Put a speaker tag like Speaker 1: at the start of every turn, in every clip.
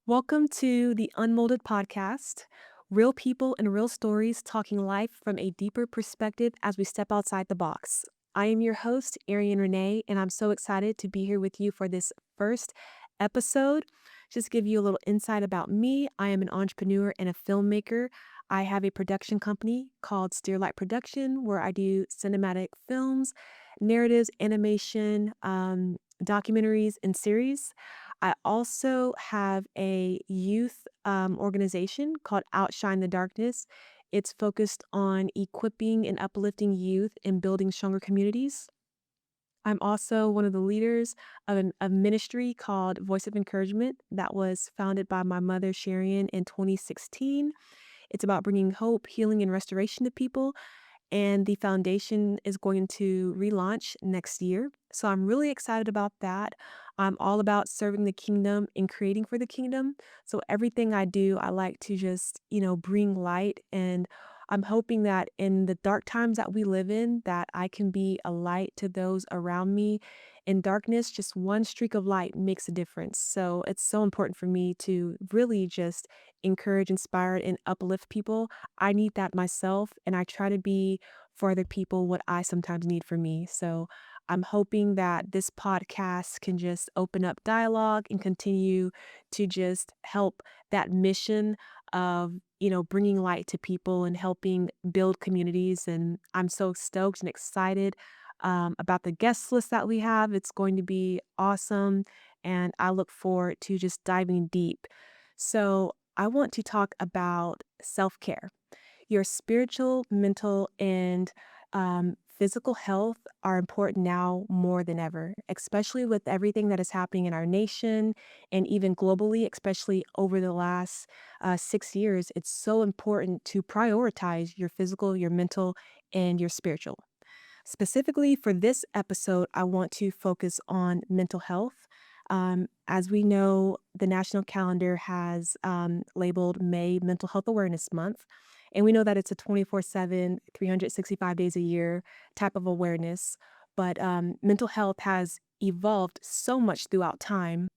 Speaker 1: Welcome to the Unmolded podcast. Real people and real stories talking life from a deeper perspective as we step outside the box. I am your host, Airian Renay, and I'm so excited to be here with you for this first episode. Just give you a little insight about me. I am an entrepreneur and a filmmaker. I have a production company called SteerLight Production where I do cinematic films, narratives, animation, documentaries, and series. I also have a youth organization called Outshine the Darkness. It's focused on equipping and uplifting youth and building stronger communities. I'm also one of the leaders of a ministry called Voice of Encouragement that was founded by my mother, Sharon, in 2016. It's about bringing hope, healing, and restoration to people, and the foundation is going to relaunch next year. So I'm really excited about that. I'm all about serving the kingdom and creating for the kingdom. So everything I do, I like to just, bring light, and I'm hoping that in the dark times that we live in that I can be a light to those around me. In darkness, just one streak of light makes a difference. So it's so important for me to really just encourage, inspire, and uplift people. I need that myself, and I try to be for other people what I sometimes need for me. So I'm hoping that this podcast can just open up dialogue and continue to just help that mission of, bringing light to people and helping build communities. And I'm so stoked and excited about the guest list that we have. It's going to be awesome. And I look forward to just diving deep. So I want to talk about self care. Your spiritual, mental, and physical health are important now more than ever, especially with everything that is happening in our nation and even globally, especially over the last 6 years. It's so important to prioritize your physical, your mental, and your spiritual. Specifically for this episode, I want to focus on mental health. As we know, the national calendar has labeled May Mental Health Awareness Month. And we know that it's a 24/7, 365 days a year type of awareness. But mental health has evolved so much throughout time,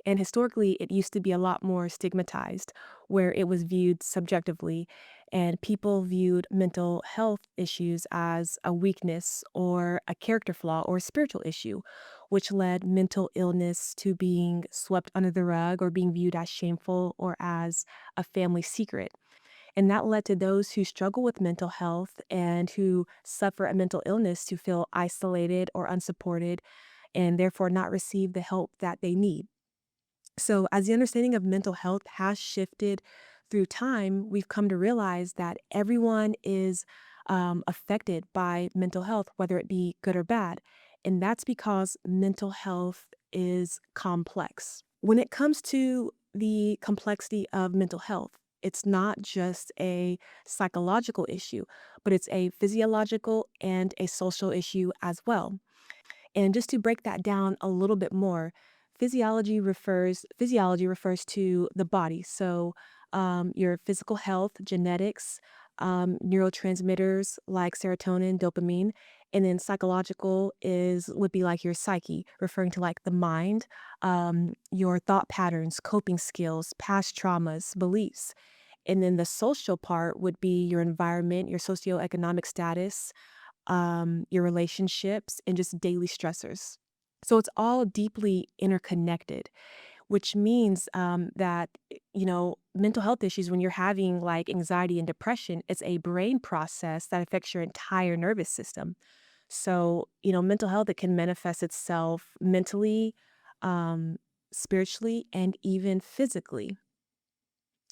Speaker 1: and historically, it used to be a lot more stigmatized, where it was viewed subjectively, and people viewed mental health issues as a weakness or a character flaw or a spiritual issue, which led mental illness to being swept under the rug or being viewed as shameful or as a family secret. And that led to those who struggle with mental health and who suffer a mental illness to feel isolated or unsupported and therefore not receive the help that they need. So, as the understanding of mental health has shifted through time, we've come to realize that everyone is affected by mental health, whether it be good or bad. And that's because mental health is complex. When it comes to the complexity of mental health, it's not just a psychological issue, but it's a physiological and a social issue as well. And just to break that down a little bit more, physiology refers to the body. So your physical health, genetics, neurotransmitters like serotonin, dopamine, and then psychological is would be like your psyche, referring to like the mind, your thought patterns, coping skills, past traumas, beliefs. And then the social part would be your environment, your socioeconomic status, your relationships, and just daily stressors. So it's all deeply interconnected, which means that, mental health issues, when you're having like anxiety and depression, it's a brain process that affects your entire nervous system. So, mental health, it can manifest itself mentally, um, spiritually, and even physically.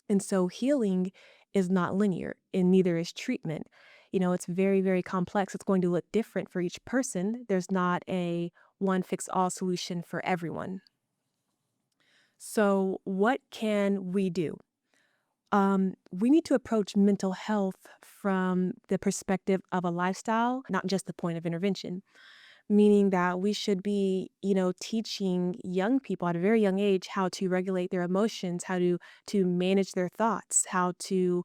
Speaker 1: And so healing is not linear, and neither is treatment. It's very, very complex. It's going to look different for each person. There's not a one fix all solution for everyone. So, what can we do? We need to approach mental health from the perspective of a lifestyle, not just the point of intervention, meaning that we should be, teaching young people at a very young age how to regulate their emotions, how to manage their thoughts, how to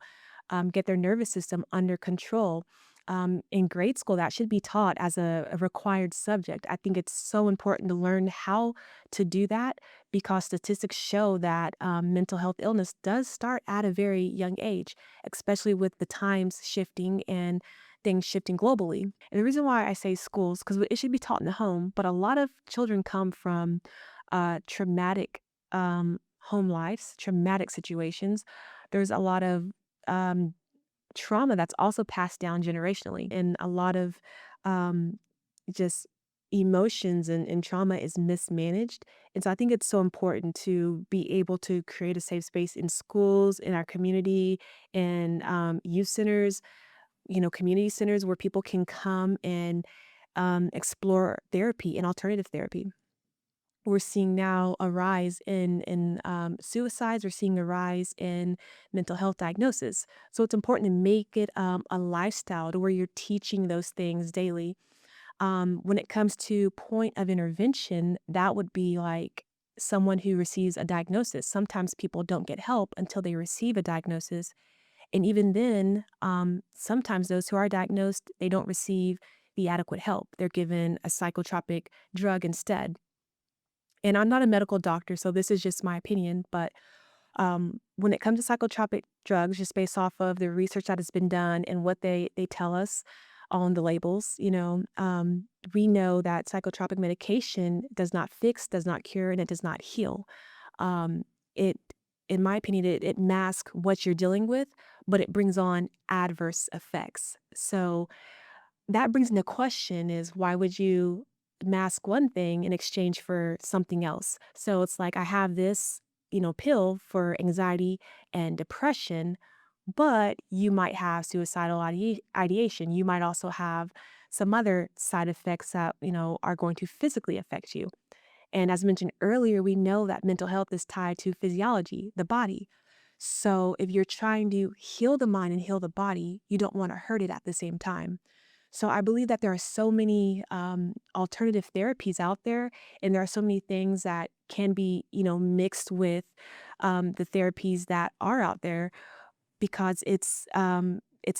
Speaker 1: get their nervous system under control. in grade school, that should be taught as a required subject. I think it's so important to learn how to do that because statistics show that mental health illness does start at a very young age, especially with the times shifting and things shifting globally. And the reason why I say schools, because it should be taught in the home, but a lot of children come from traumatic home lives, traumatic situations. There's a lot of um, trauma that's also passed down generationally, and a lot of um, just emotions and trauma is mismanaged. And so I think it's so important to be able to create a safe space in schools, in our community, in youth centers, community centers where people can come and explore therapy and alternative therapy. We're seeing now a rise in suicides. We're seeing a rise in mental health diagnosis. So it's important to make it a lifestyle to where you're teaching those things daily. When it comes to point of intervention, that would be like someone who receives a diagnosis. Sometimes people don't get help until they receive a diagnosis, and even then, sometimes those who are diagnosed, they don't receive the adequate help. They're given a psychotropic drug instead. And I'm not a medical doctor, so this is just my opinion, but when it comes to psychotropic drugs, just based off of the research that has been done and what they tell us on the labels, we know that psychotropic medication does not fix, does not cure, and it does not heal. Um, it, in my opinion, it masks what you're dealing with, but it brings on adverse effects. So that brings into question is why would you mask one thing in exchange for something else? So it's like I have this, pill for anxiety and depression, but you might have suicidal ideation. You might also have some other side effects that, are going to physically affect you. And as mentioned earlier, we know that mental health is tied to physiology, the body. So if you're trying to heal the mind and heal the body, you don't want to hurt it at the same time. So I believe that there are so many alternative therapies out there, and there are so many things that can be, mixed with the therapies that are out there because it's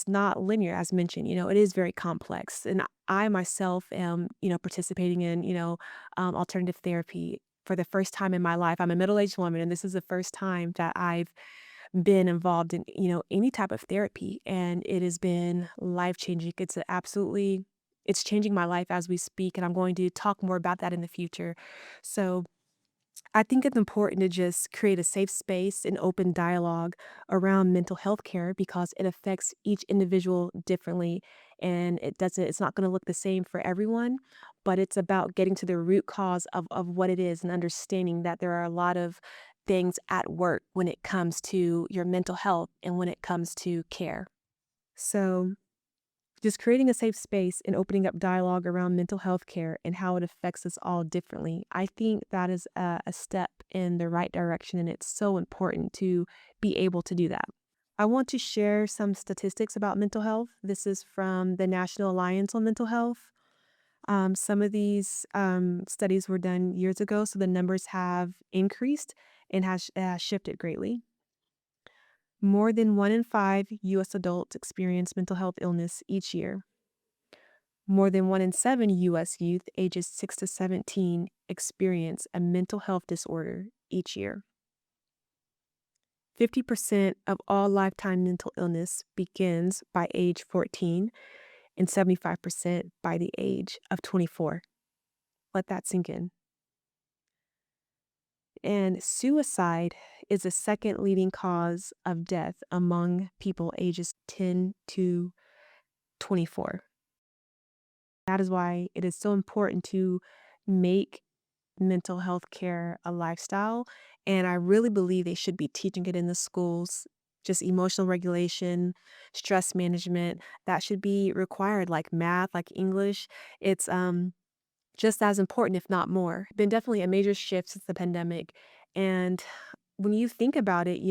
Speaker 1: not linear, as mentioned. It is very complex, and I myself am, participating in, alternative therapy for the first time in my life. I'm a middle-aged woman, and this is the first time that I've been involved in, any type of therapy, and it has been life-changing. It's changing my life as we speak, and I'm going to talk more about that in the future. So I think it's important to just create a safe space and open dialogue around mental health care because it affects each individual differently, and it's not going to look the same for everyone, but it's about getting to the root cause of what it is and understanding that there are a lot of things at work when it comes to your mental health and when it comes to care. So just creating a safe space and opening up dialogue around mental health care and how it affects us all differently. I think that is a step in the right direction, and it's so important to be able to do that. I want to share some statistics about mental health. This is from the National Alliance on Mental Health. Some of these studies were done years ago, so the numbers have increased and has shifted greatly. More than 1 in 5 U.S. adults experience mental health illness each year. More than 1 in 7 U.S. youth ages 6 to 17 experience a mental health disorder each year. 50% of all lifetime mental illness begins by age 14 and 75% by the age of 24. Let that sink in. And suicide is the second leading cause of death among people ages 10 to 24. That is why it is so important to make mental health care a lifestyle. And I really believe they should be teaching it in the schools. Just emotional regulation, stress management, that should be required, like math, like English. It's just as important, if not more. Been definitely a major shift since the pandemic. And when you think about it,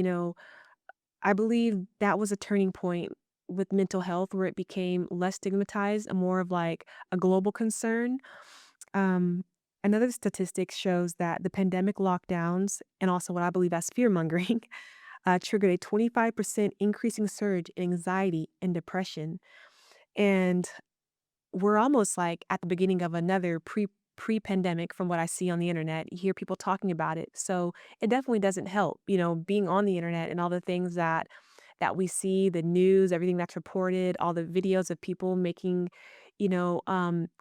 Speaker 1: I believe that was a turning point with mental health where it became less stigmatized and more of like a global concern. Um, Another statistic shows that the pandemic lockdowns and also what I believe as fear mongering triggered a 25% increasing surge in anxiety and depression. And we're almost like at the beginning of another pre-pandemic from what I see on the internet. You hear people talking about it. So it definitely doesn't help, being on the internet and all the things that we see, the news, everything that's reported, all the videos of people making,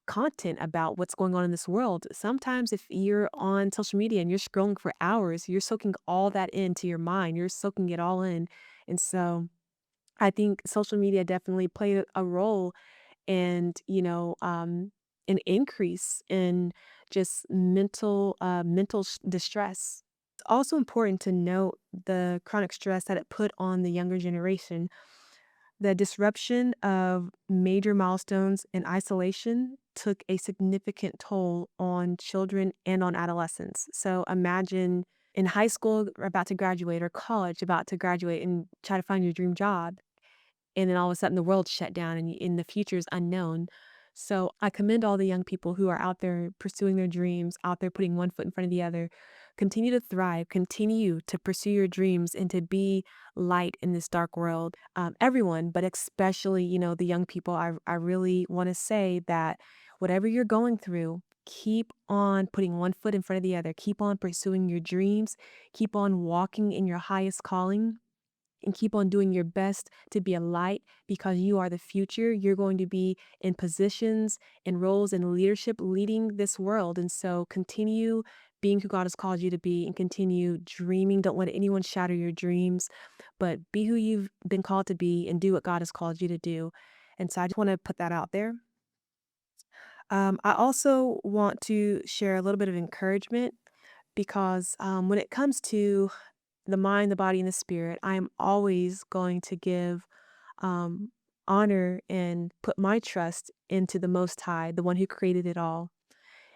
Speaker 1: content about what's going on in this world. Sometimes if you're on social media and you're scrolling for hours, you're soaking all that into your mind. You're soaking it all in. And so I think social media definitely played a role and an increase in just mental distress. It's also important to note the chronic stress that it put on the younger generation. The disruption of major milestones and isolation took a significant toll on children and on adolescents. So imagine in high school, about to graduate, or college, about to graduate and try to find your dream job, and then all of a sudden the world shut down and the future is unknown. So I commend all the young people who are out there pursuing their dreams, out there putting one foot in front of the other. Continue to thrive, continue to pursue your dreams and to be light in this dark world. Everyone, but especially, the young people, I really want to say that whatever you're going through, keep on putting one foot in front of the other. Keep on pursuing your dreams. Keep on walking in your highest calling and keep on doing your best to be a light because you are the future. You're going to be in positions and roles and leadership leading this world. And so continue being who God has called you to be and continue dreaming. Don't let anyone shatter your dreams, but be who you've been called to be and do what God has called you to do. And so I just want to put that out there. I also want to share a little bit of encouragement because when it comes to the mind, the body, and the spirit, I am always going to give um, honor and put my trust into the Most High, the one who created it all.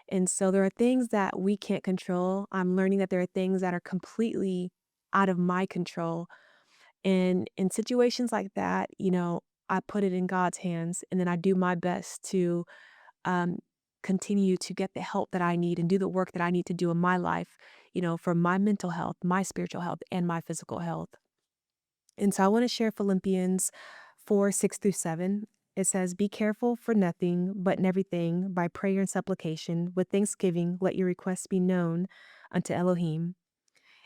Speaker 1: And so there are things that we can't control. I'm learning that there are things that are completely out of my control. And in situations like that, I put it in God's hands and then I do my best to um, continue to get the help that I need and do the work that I need to do in my life, for my mental health, my spiritual health, and my physical health. And so I want to share Philippians 4:6-7. It says, "Be careful for nothing, but in everything, by prayer and supplication, with thanksgiving, let your requests be known unto Elohim.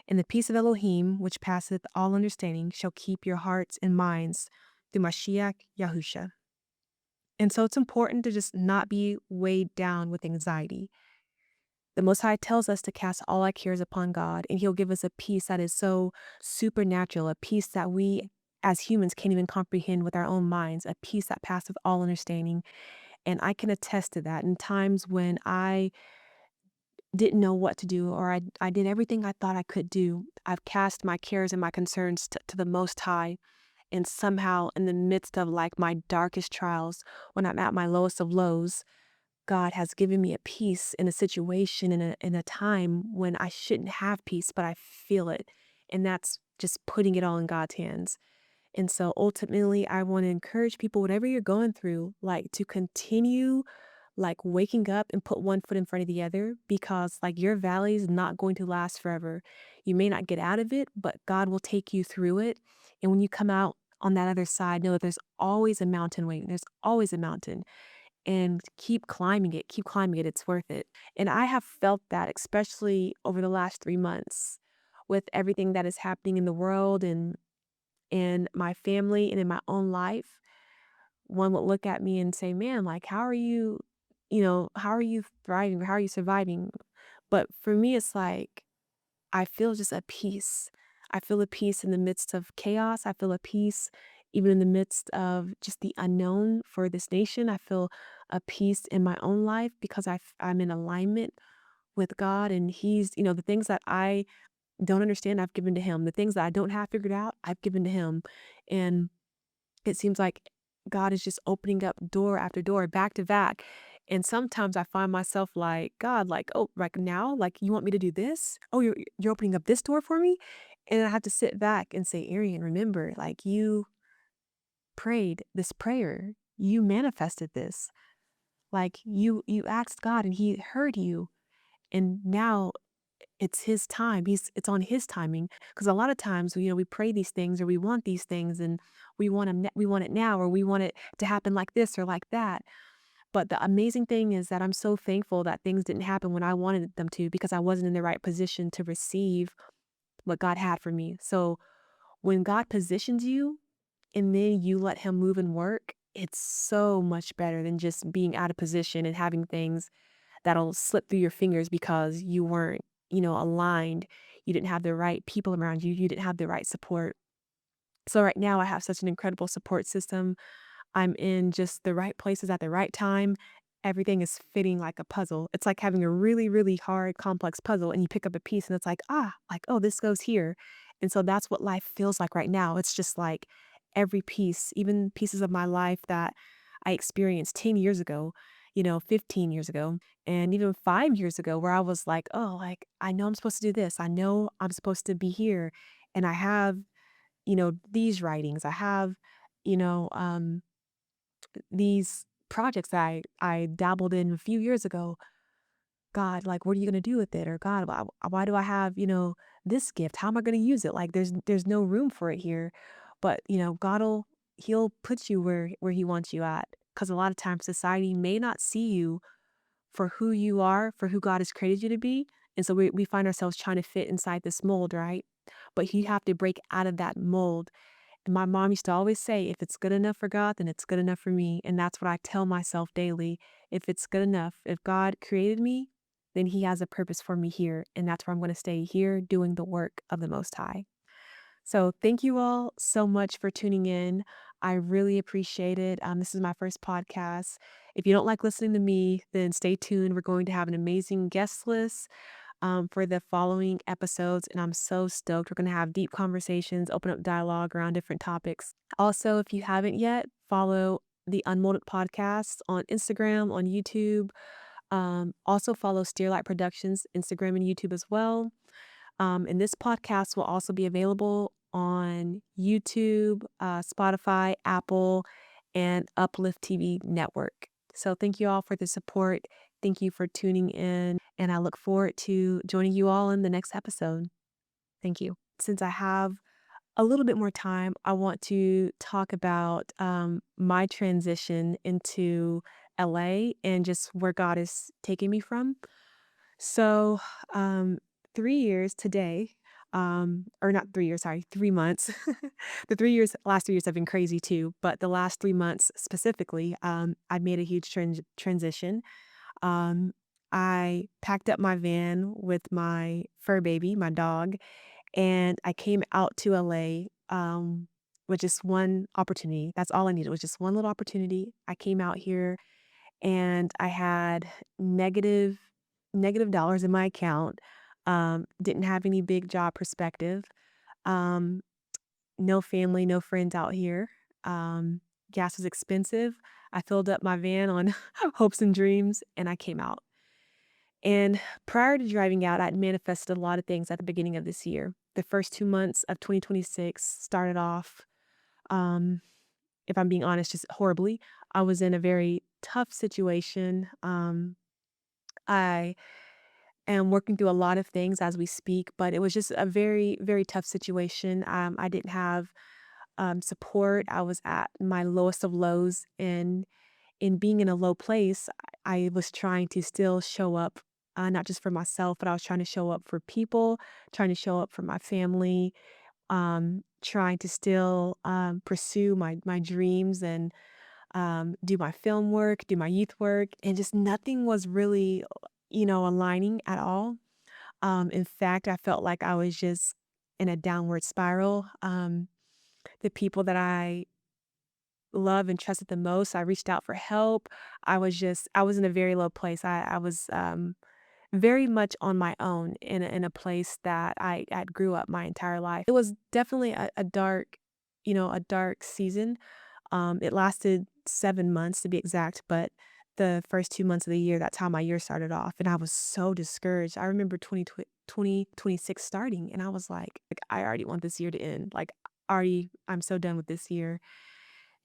Speaker 1: And the peace of Elohim, which passeth all understanding, shall keep your hearts and minds through Mashiach Yahusha." And so it's important to just not be weighed down with anxiety. The Most High tells us to cast all our cares upon God, and He'll give us a peace that is so supernatural, a peace that we as humans can't even comprehend with our own minds, a peace that passeth all understanding. And I can attest to that in times when I didn't know what to do or I did everything I thought I could do. I've cast my cares and my concerns to the Most High. And somehow, in the midst of like my darkest trials, when I'm at my lowest of lows, God has given me a peace in a situation in a time when I shouldn't have peace, but I feel it. And that's just putting it all in God's hands. And so ultimately, I want to encourage people, whatever you're going through, like to continue like waking up and put one foot in front of the other because like your valley is not going to last forever. You may not get out of it, but God will take you through it. And when you come out on that other side, know that there's always a mountain waiting. There's always a mountain and keep climbing it, keep climbing it. It's worth it. And I have felt that, especially over the last 3 months with everything that is happening in the world and my family and in my own life. One would look at me and say, man, like, how are you thriving? How are you surviving? But for me, it's like, I feel just a peace. I feel a peace in the midst of chaos. I feel a peace even in the midst of just the unknown for this nation. I feel a peace in my own life because I'm in alignment with God and He's, the things that I don't understand, I've given to Him. The things that I don't have figured out, I've given to Him. And it seems like God is just opening up door after door, back to back. And sometimes I find myself like, God, like, oh, right now, like, you want me to do this? Oh, you're opening up this door for me? And I have to sit back and say, Arian, remember, like, you prayed this prayer. You manifested this. Like, you asked God and He heard you. And now it's his time. It's on his timing. Because a lot of times, we pray these things or we want these things and we want it now or we want it to happen like this or like that. But the amazing thing is that I'm so thankful that things didn't happen when I wanted them to because I wasn't in the right position to receive what God had for me. So when God positions you and then you let him move and work, it's so much better than just being out of position and having things that'll slip through your fingers because you weren't, aligned. You didn't have the right people around you. You didn't have the right support. So right now I have such an incredible support system. I'm in just the right places at the right time. Everything is fitting like a puzzle. It's like having a really, really hard, complex puzzle, and you pick up a piece and it's like, oh, this goes here. And so that's what life feels like right now. It's just like every piece, even pieces of my life that I experienced 10 years ago, 15 years ago, and even 5 years ago, where I was like, oh, like, I know I'm supposed to do this. I know I'm supposed to be here. And I have, these writings. I have, you know, um, these projects that I dabbled in a few years ago. God, like, what are you gonna do with it? Or God, why do I have, this gift? How am I gonna use it? Like, there's no room for it here. But, he'll put you where he wants you at. Because a lot of times society may not see you for who you are, for who God has created you to be. And so we find ourselves trying to fit inside this mold, right? But you have to break out of that mold. And my mom used to always say, if it's good enough for God, then it's good enough for me. And that's what I tell myself daily. If it's good enough, if God created me, then he has a purpose for me here. And that's where I'm going to stay here doing the work of the Most High. So thank you all so much for tuning in. I really appreciate it. This is my first podcast. If you don't like listening to me, then stay tuned. We're going to have an amazing guest list for the following episodes. And I'm so stoked. We're going to have deep conversations, open up dialogue around different topics. Also, if you haven't yet, follow the Unmolded podcast on Instagram, on YouTube. Also follow SteerLight Productions, Instagram and YouTube as well. And this podcast will also be available on YouTube, Spotify, Apple, and Uplift TV Network. So thank you all for the support. Thank you for tuning in. And I look forward to joining you all in the next episode. Thank you. Since I have a little bit more time, I want to talk about my transition into LA and just where God is taking me from. So, 3 years today, or not 3 years, sorry, 3 months. The last 3 years have been crazy too, but the last 3 months specifically, I made a huge transition. Um, I packed up my van with my fur baby, my dog, and I came out to LA, with just one opportunity. That's all I needed was just one little opportunity. I came out here and I had negative negative dollars in my account, didn't have any big job perspective, um, no family, no friends out here, gas was expensive. I filled up my van on hopes and dreams, and I came out. And prior to driving out, I'd manifested a lot of things at the beginning of this year. The first 2 months of 2026 started off, um, if I'm being honest, just horribly. I was in a very tough situation. I am working through a lot of things as we speak, but it was just a very, very tough situation. I didn't have support. I was at my lowest of lows, and in being in a low place, I was trying to still show up, not just for myself, but I was trying to show up for people, trying to show up for my family, trying to still pursue my dreams and do my film work, do my youth work, and just nothing was really, aligning at all. In fact, I felt like I was just in a downward spiral. The people that I love and trusted the most, I reached out for help. I was in a very low place. I was very much on my own in a place that I grew up my entire life. It was definitely a dark, a dark season. It lasted 7 months to be exact, but the first 2 months of the year, that's how my year started off, and I was so discouraged. I remember 2026 starting, and I was like, "I already want this year to end, like, already I'm so done with this year."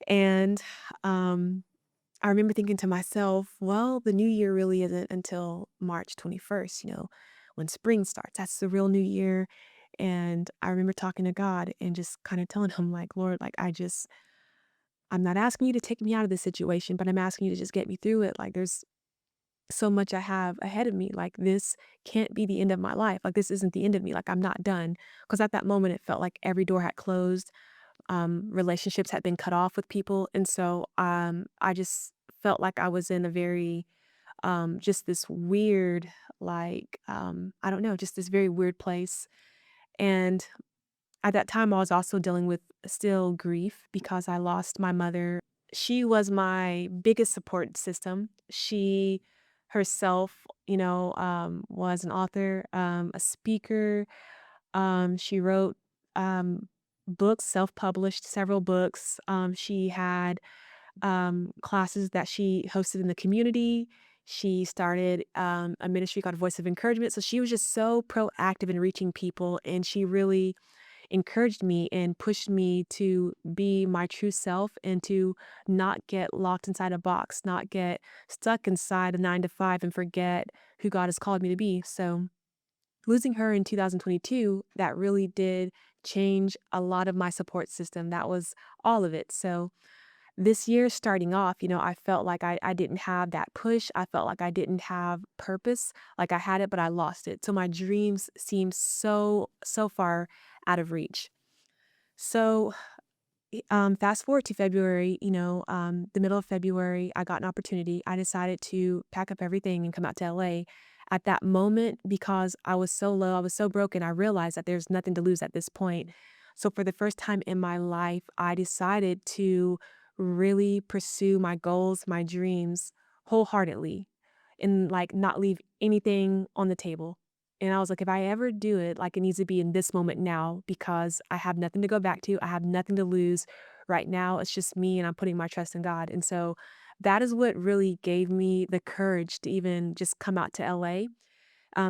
Speaker 1: And, um, I remember thinking to myself, "Well, the new year really isn't until March 21st, when spring starts. That's the real new year. And I remember talking to God and just kind of telling him, like, Lord, like, I'm not asking you to take me out of this situation, but I'm asking you to just get me through it. Like, there's so much I have ahead of me. Like, this can't be the end of my life. Like, this isn't the end of me. Like, I'm not done. Because at that moment, it felt like every door had closed. Relationships had been cut off with people. And so I just felt like I was in a very, just this weird, like, I don't know, just this very weird place. And at that time, I was also dealing with still grief because I lost my mother. She was my biggest support system. She herself, was an author, a speaker. She wrote books, self-published several books. She had classes that she hosted in the community. She started a ministry called Voice of Encouragement. So she was just so proactive in reaching people, and she really encouraged me and pushed me to be my true self and to not get locked inside a box, not get stuck inside a 9 to 5 and forget who God has called me to be. So losing her in 2022, that really did change a lot of my support system. That was all of it. So this year starting off, I felt like I didn't have that push. I felt like I didn't have purpose. Like I had it, but I lost it. So my dreams seemed so far out of reach. So fast forward to February, the middle of February, I got an opportunity. I decided to pack up everything and come out to LA. At that moment, because I was so low, I was so broken, I realized that there's nothing to lose at this point. So for the first time in my life, I decided to really pursue my goals, my dreams wholeheartedly and like not leave anything on the table. And I was like, if I ever do it, like it needs to be in this moment now because I have nothing to go back to. I have nothing to lose right now. It's just me and I'm putting my trust in God. And so that is what really gave me the courage to even just come out to LA.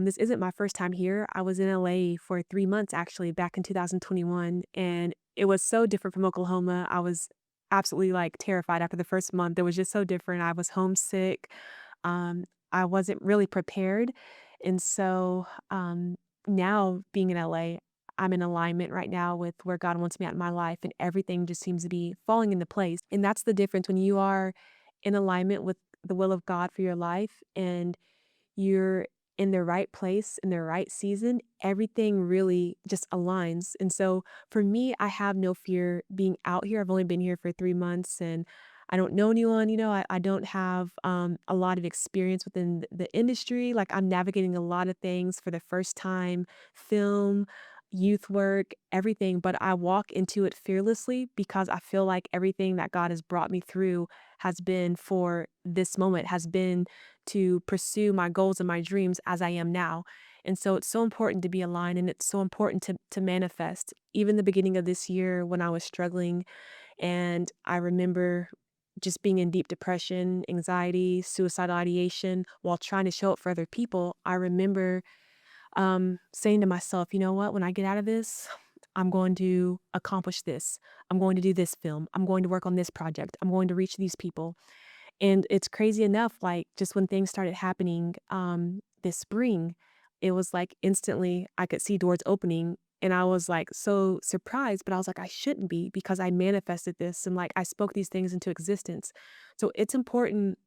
Speaker 1: This isn't my first time here. I was in LA for 3 months actually back in 2021, and it was so different from Oklahoma. I was absolutely like terrified after the first month. It was just so different. I was homesick. Um, I wasn't really prepared. And so now being in LA, I'm in alignment right now with where God wants me at in my life, and everything just seems to be falling into place. And that's the difference when you are in alignment with the will of God for your life and you're in the right place in the right season, everything really just aligns. And so for me, I have no fear being out here. I've only been here for 3 months and I don't know anyone, I don't have a lot of experience within the industry. Like I'm navigating a lot of things for the first time, film, youth work, everything, but I walk into it fearlessly because I feel like everything that God has brought me through has been for this moment, has been to pursue my goals and my dreams as I am now. And so it's so important to be aligned and it's so important to manifest. Even the beginning of this year when I was struggling and I remember just being in deep depression, anxiety, suicidal ideation while trying to show up for other people, I remember saying to myself, you know what, when I get out of this, I'm going to accomplish this. I'm going to do this film. I'm going to work on this project. I'm going to reach these people. And it's crazy enough, like, just when things started happening, this spring, it was like instantly I could see doors opening, and I was, like, so surprised, but I was like, "I shouldn't be because I manifested this and, like, I spoke these things into existence." So it's important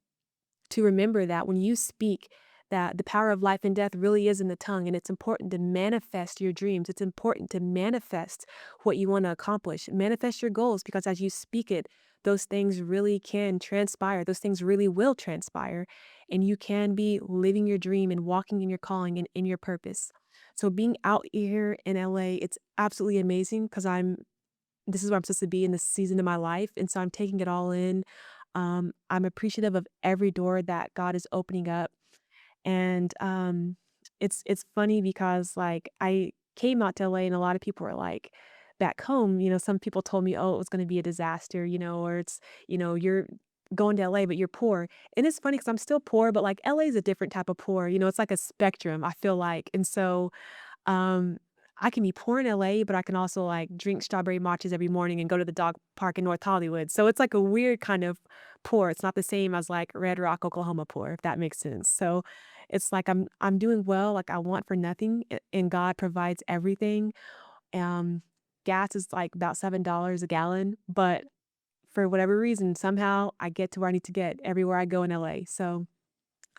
Speaker 1: to remember that when you speak, that the power of life and death really is in the tongue, and it's important to manifest your dreams. It's important to manifest what you want to accomplish. Manifest your goals because as you speak it, those things really can transpire. Those things really will transpire, and you can be living your dream and walking in your calling and in your purpose. So being out here in LA, it's absolutely amazing because this is where I'm supposed to be in this season of my life, and so I'm taking it all in. I'm appreciative of every door that God is opening up, and it's funny because like I came out to LA, and a lot of people were like, back home, some people told me, oh, it was going to be a disaster, or it's, you're going to LA, but you're poor, and it's funny because I'm still poor, but like LA is a different type of poor, it's like a spectrum. I feel like, and so um, I can be poor in LA, but I can also like drink strawberry matchas every morning and go to the dog park in North Hollywood. So it's like a weird kind of poor. It's not the same as like Red Rock, Oklahoma poor, if that makes sense. So It's like I'm doing well, like I want for nothing, and God provides everything. Um, Gas is like about $7 a gallon, but for whatever reason, somehow I get to where I need to get everywhere I go in LA. So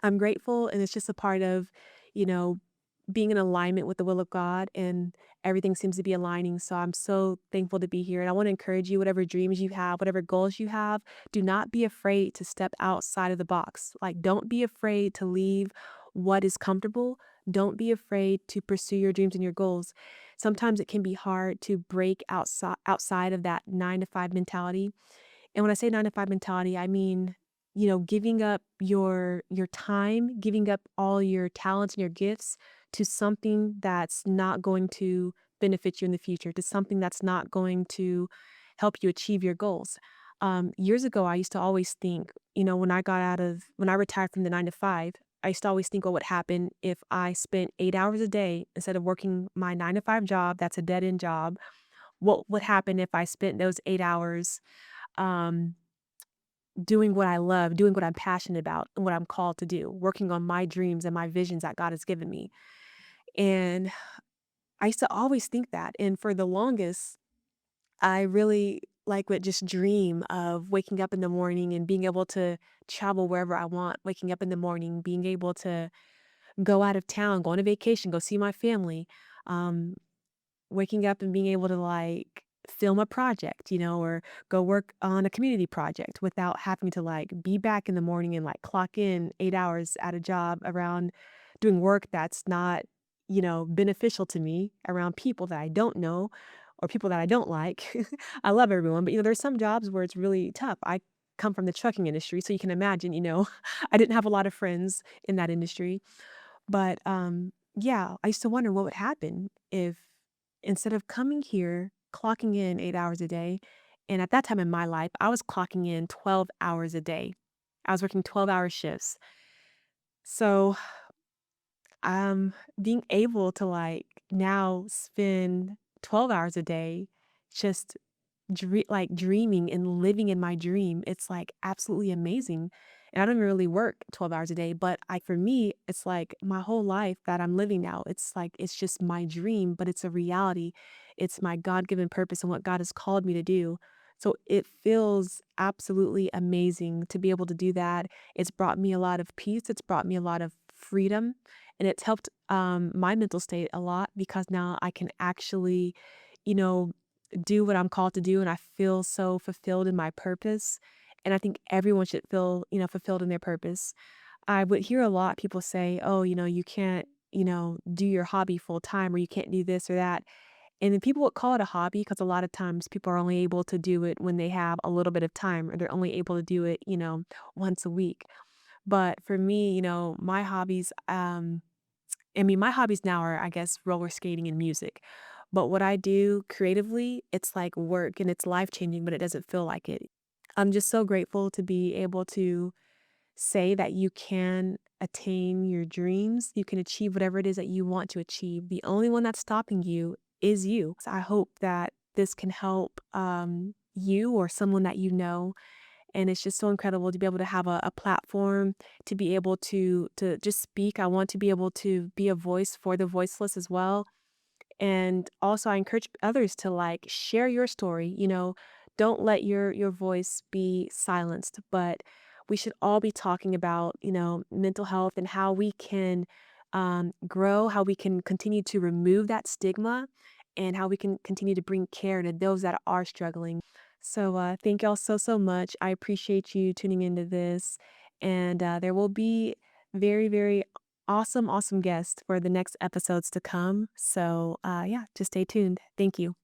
Speaker 1: I'm grateful, and it's just a part of, you know, being in alignment with the will of God, and everything seems to be aligning. So I'm so thankful to be here. And I want to encourage you, whatever dreams you have, whatever goals you have, do not be afraid to step outside of the box. Like, don't be afraid to leave what is comfortable. Don't be afraid to pursue your dreams and your goals. Sometimes it can be hard to break outside of that 9 to 5 mentality, and when I say 9 to 5 mentality, I mean, giving up your time, giving up all your talents and your gifts to something that's not going to benefit you in the future, to something that's not going to help you achieve your goals. Years ago, I used to always think, when I retired from the 9 to 5, I used to always think what would happen if I spent 8 hours a day instead of working my 9 to 5 job, that's a dead end job. What would happen if I spent those 8 hours um, doing what I love, doing what I'm passionate about and what I'm called to do, working on my dreams and my visions that God has given me. And I used to always think that. And for the longest, I really would just dream of waking up in the morning and being able to travel wherever I want, waking up in the morning, being able to go out of town, go on a vacation, go see my family. Um, Waking up and being able to, film a project, or go work on a community project without having to, be back in the morning and, clock in 8 hours at a job around doing work that's not, beneficial to me, around people that I don't know or people that I don't like. I love everyone, but, there's some jobs where it's really tough. I come from the trucking industry, so you can imagine, I didn't have a lot of friends in that industry. But, yeah, I used to wonder what would happen if instead of coming here, clocking in 8 hours a day, and at that time in my life, I was clocking in 12 hours a day. I was working 12-hour shifts. So, being able to, now spend 12 hours a day just dreaming and living in my dream, it's, absolutely amazing, and I don't even really work 12 hours a day, but for me, it's, my whole life that I'm living now, it's just my dream, but it's a reality. It's my God-given purpose and what God has called me to do. So it feels absolutely amazing to be able to do that. It's brought me a lot of peace, it's brought me a lot of freedom, and it's helped, my mental state a lot because now I can actually, you know, do what I'm called to do, and I feel so fulfilled in my purpose, and I think everyone should feel, fulfilled in their purpose. I would hear a lot people say, "Oh, you can't, do your hobby full time, or you can't do this or that." And then people would call it a hobby because a lot of times people are only able to do it when they have a little bit of time, or they're only able to do it, once a week. But for me, my hobbies, my hobbies now are, I guess, roller skating and music. But what I do creatively, it's like work and it's life changing, but it doesn't feel like it. I'm just so grateful to be able to say that you can attain your dreams. You can achieve whatever it is that you want to achieve. The only one that's stopping you is you. So I hope that this can help you or someone that you know, and it's just so incredible to be able to have a platform to be able to just speak. I want to be able to be a voice for the voiceless as well, and also I encourage others to share your story. Don't let your voice be silenced, but we should all be talking about, mental health and how we can grow, how we can continue to remove that stigma, and how we can continue to bring care to those that are struggling. So thank y'all so much. I appreciate you tuning into this, and there will be very awesome guests for the next episodes to come. So, yeah, just stay tuned. Thank you.